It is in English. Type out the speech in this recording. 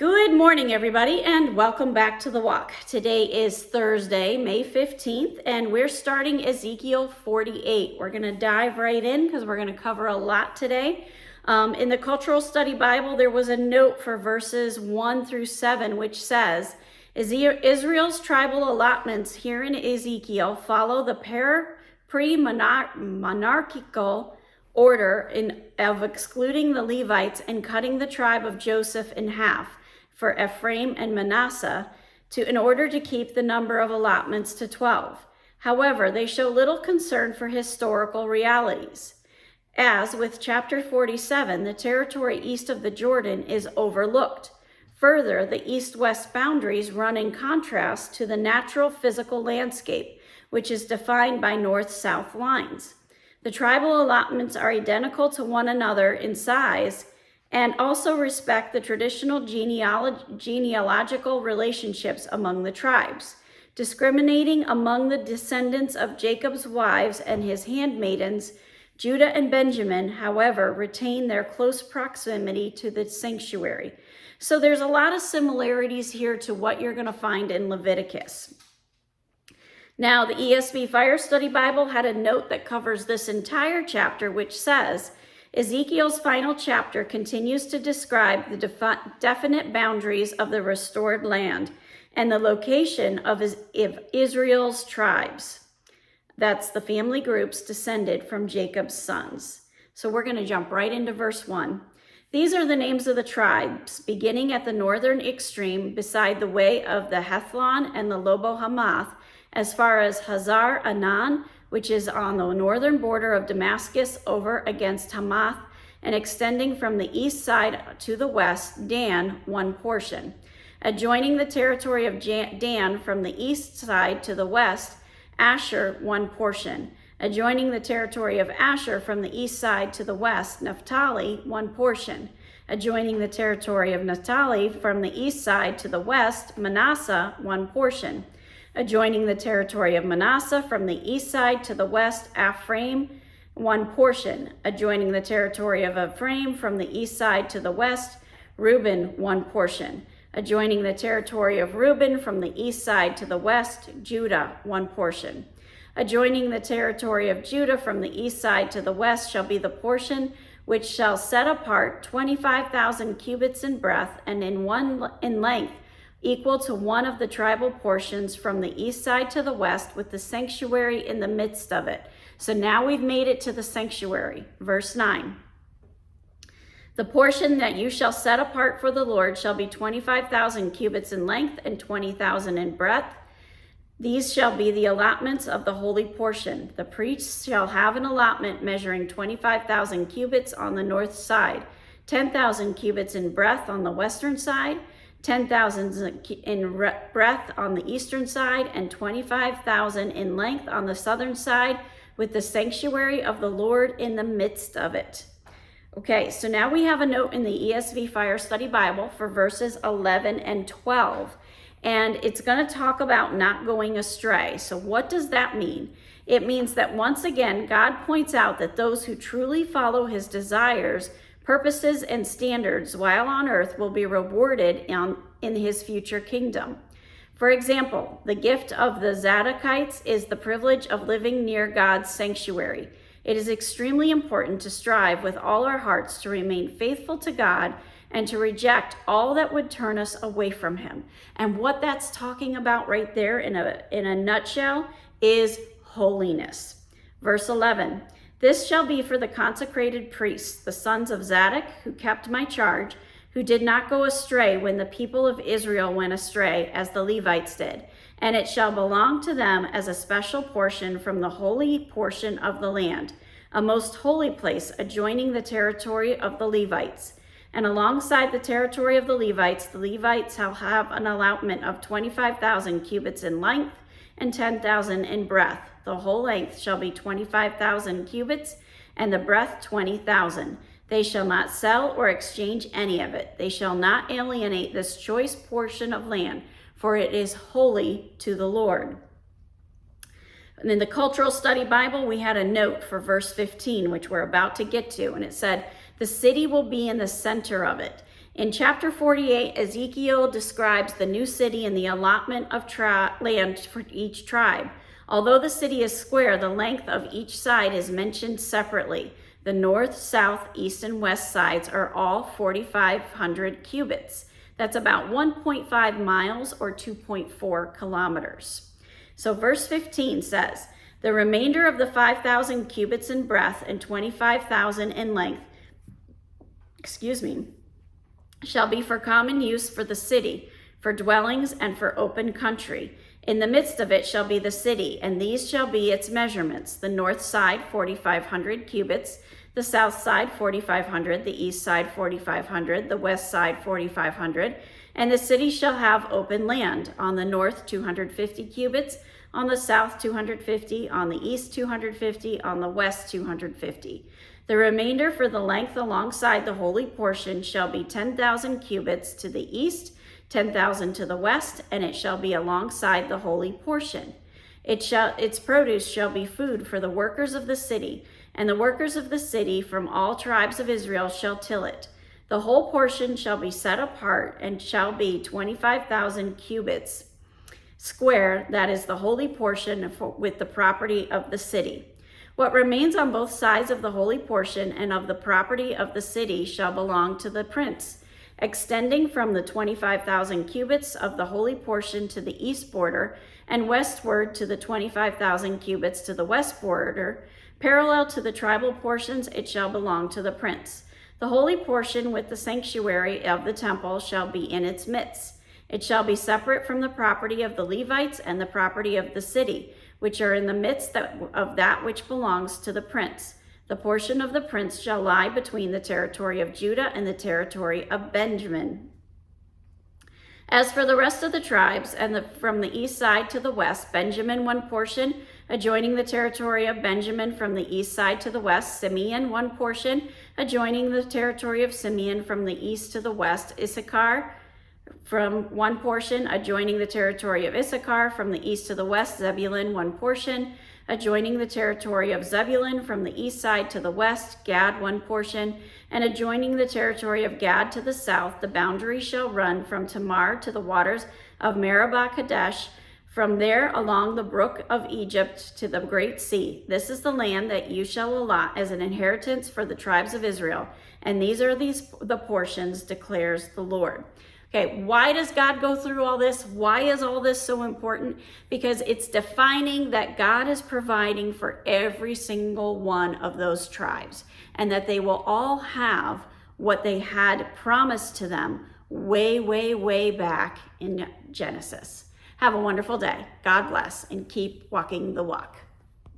Good morning, everybody, and welcome back to the walk. Today is Thursday, May 15th, and we're starting Ezekiel 48. We're going to dive right in because we're going to cover a lot today. In the Cultural Study Bible, there was a note for verses 1 through 7, which says, Israel's tribal allotments here in Ezekiel follow the pre-monarchical order of excluding the Levites and cutting the tribe of Joseph in half for Ephraim and Manasseh in order to keep the number of allotments to 12. However, they show little concern for historical realities. As with chapter 47, the territory east of the Jordan is overlooked. Further, the east-west boundaries run in contrast to the natural physical landscape, which is defined by north-south lines. The tribal allotments are identical to one another in size and also respect the traditional genealogical relationships among the tribes. Discriminating among the descendants of Jacob's wives and his handmaidens, Judah and Benjamin, however, retain their close proximity to the sanctuary. So there's a lot of similarities here to what you're going to find in Leviticus. Now, the ESV Fire Study Bible had a note that covers this entire chapter, which says, Ezekiel's final chapter continues to describe the definite boundaries of the restored land and the location of Israel's tribes. That's the family groups descended from Jacob's sons. So we're going to jump right into verse 1. These are the names of the tribes, beginning at the northern extreme beside the way of the Hethlon and the Lobo Hamath, as far as Hazar Anan, which is on the northern border of Damascus over against Hamath, and extending from the east side to the west, Dan, one portion. Adjoining the territory of Dan from the east side to the west, Asher, one portion. Adjoining the territory of Asher from the east side to the west, Naphtali, one portion. Adjoining the territory of Naphtali from the east side to the west, Manasseh, one portion. Adjoining the territory of Manasseh from the east side to the west, Ephraim, one portion. Adjoining the territory of Ephraim from the east side to the west, Reuben, one portion. Adjoining the territory of Reuben from the east side to the west, Judah, one portion. Adjoining the territory of Judah from the east side to the west shall be the portion which shall set apart 25,000 cubits in breadth and in length, equal to one of the tribal portions from the east side to the west, with the sanctuary in the midst of it. So now we've made it to the sanctuary. Verse 9. The portion that you shall set apart for the Lord shall be 25,000 cubits in length and 20,000 in breadth. These shall be the allotments of the holy portion. The priest shall have an allotment measuring 25,000 cubits on the north side, 10,000 cubits in breadth on the western side, 10,000 in breadth on the eastern side, and 25,000 in length on the southern side, with the sanctuary of the Lord in the midst of it. Okay, so now we have a note in the ESV Fire Study Bible for verses 11 and 12, and it's going to talk about not going astray. So what does that mean? It means that once again, God points out that those who truly follow his desires, purposes, and standards while on earth will be rewarded in his future kingdom. For example, the gift of the Zadokites is the privilege of living near God's sanctuary. It is extremely important to strive with all our hearts to remain faithful to God and to reject all that would turn us away from him. And what that's talking about right there in a nutshell is holiness. Verse 11. This shall be for the consecrated priests, the sons of Zadok, who kept my charge, who did not go astray when the people of Israel went astray, as the Levites did. And it shall belong to them as a special portion from the holy portion of the land, a most holy place adjoining the territory of the Levites. And alongside the territory of the Levites shall have an allotment of 25,000 cubits in length and 10,000 in breadth. The whole length shall be 25,000 cubits, and the breadth 20,000. They shall not sell or exchange any of it. They shall not alienate this choice portion of land, for it is holy to the Lord. And in the Cultural Study Bible, we had a note for verse 15, which we're about to get to, and it said, the city will be in the center of it. In chapter 48, Ezekiel describes the new city and the allotment of land for each tribe. Although the city is square, the length of each side is mentioned separately. The north, south, east, and west sides are all 4,500 cubits. That's about 1.5 miles or 2.4 kilometers. So verse 15 says, the remainder of the 5,000 cubits in breadth and 25,000 in length, shall be for common use for the city, for dwellings, and for open country. In the midst of it shall be the city, and these shall be its measurements. The north side, 4,500 cubits, the south side, 4,500, the east side, 4,500, the west side, 4,500. And the city shall have open land. On the north, 250 cubits, on the south, 250, on the east, 250, on the west, 250. The remainder for the length alongside the holy portion shall be 10,000 cubits to the east, 10,000 to the west, and it shall be alongside the holy portion. Its produce shall be food for the workers of the city, and the workers of the city from all tribes of Israel shall till it. The whole portion shall be set apart and shall be 25,000 cubits square, that is the holy portion with the property of the city. What remains on both sides of the holy portion and of the property of the city shall belong to the prince. Extending from the 25,000 cubits of the holy portion to the east border and westward to the 25,000 cubits to the west border, parallel to the tribal portions, it shall belong to the prince. The holy portion with the sanctuary of the temple shall be in its midst. It shall be separate from the property of the Levites and the property of the city, which are in the midst of that which belongs to the prince. The portion of the prince shall lie between the territory of Judah and the territory of Benjamin. As for the rest of the tribes, from the east side to the west, Benjamin one portion, adjoining the territory of Benjamin from the east side to the west, Simeon one portion, adjoining the territory of Simeon from the east to the west, Issachar from one portion, adjoining the territory of Issachar from the east to the west, Zebulun one portion, adjoining the territory of Zebulun from the east side to the west, Gad one portion, and adjoining the territory of Gad to the south. The boundary shall run from Tamar to the waters of Meribah Kadesh, from there along the brook of Egypt to the great sea. This is the land that you shall allot as an inheritance for the tribes of Israel, and these are the portions, declares the Lord. Okay, why does God go through all this? Why is all this so important? Because it's defining that God is providing for every single one of those tribes, and that they will all have what they had promised to them way, way, way back in Genesis. Have a wonderful day. God bless, and keep walking the walk.